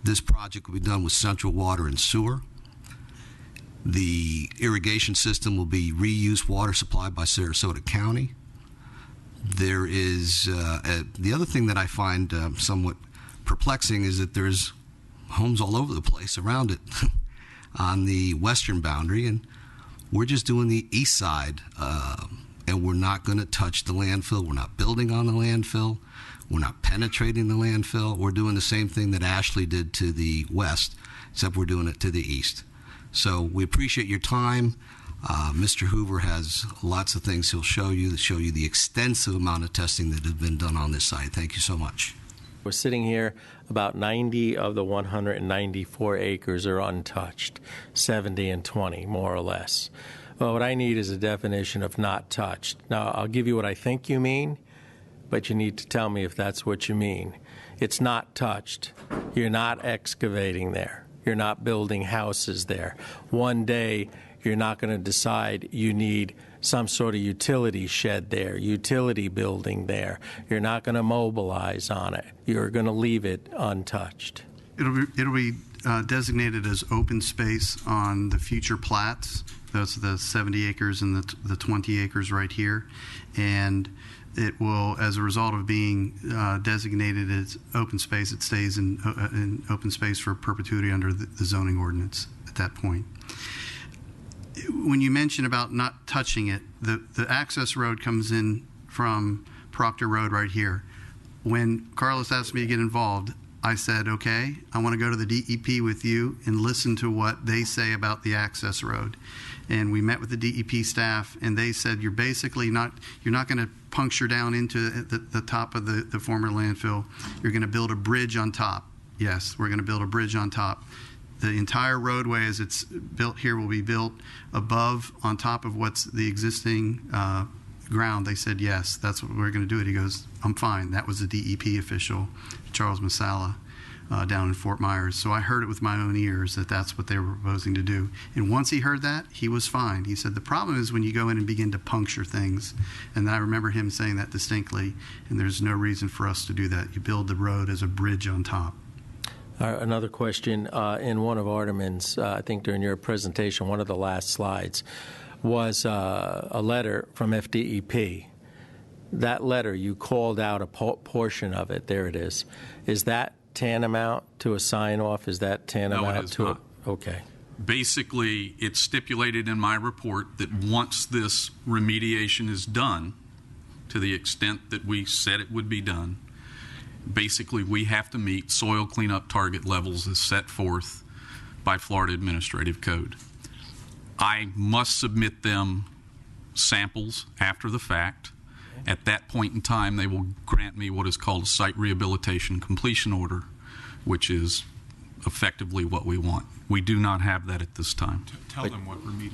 This project will be done with central water and sewer. The irrigation system will be reused water supplied by Sarasota County. There is the other thing that I find somewhat perplexing is that there's homes all over the place around it on the western boundary, and we're just doing the east side, and we're not going to touch the landfill. We're not building on the landfill. We're not penetrating the landfill. We're doing the same thing that Ashley did to the west, except we're doing it to the east. So we appreciate your time. Mr. Hoover has lots of things he'll show you the extensive amount of testing that has been done on this site. Thank you so much. We're sitting here, about 90 of the 194 acres are untouched, 70 and 20, more or less. Well, what I need is a definition of not touched. Now, I'll give you what I think you mean, but you need to tell me if that's what you mean. It's not touched. You're not excavating there. You're not building houses there. One day, you're not going to decide you need some sort of utility shed there, utility building there. You're not going to mobilize on it. You're going to leave it untouched. It'll be designated as open space on the future plats. Those are the 70 acres and the 20 acres right here. And it will, as a result of being designated as open space, it stays in open space for perpetuity under the zoning ordinance at that point. When you mention about not touching it, the access road comes in from Proctor Road right here. When Carlos asked me to get involved, I said, okay, I want to go to the DEP with you and listen to what they say about the access road. And we met with the DEP staff, and they said you're not going to puncture down into the top of the former landfill. You're going to build a bridge on top. Yes, we're going to build a bridge on top. The entire roadway as it's built here will be built above, on top of what's the existing ground. They said, yes, that's what we're going to do it. He goes, I'm fine. That was the DEP official, Charles Masala, down in Fort Myers. So I heard it with my own ears that that's what they were proposing to do. And once he heard that, he was fine. He said, the problem is when you go in and begin to puncture things. And I remember him saying that distinctly, and there's no reason for us to do that. You build the road as a bridge on top. Another question. In one of Arteman's, I think during your presentation, one of the last slides, was a letter from FDEP. That letter, you called out a portion of it. There it is. Is that tantamount to a sign-off? Is that tantamount No, it is to not. Okay. Basically, it's stipulated in my report that once this remediation is done, to the extent that we said it would be done, basically we have to meet soil cleanup target levels as set forth by Florida Administrative Code. I must submit them samples after the fact. At that point in time, they will grant me what is called a site rehabilitation completion order, which is effectively what we want. We do not have that at this time. Tell them what remediation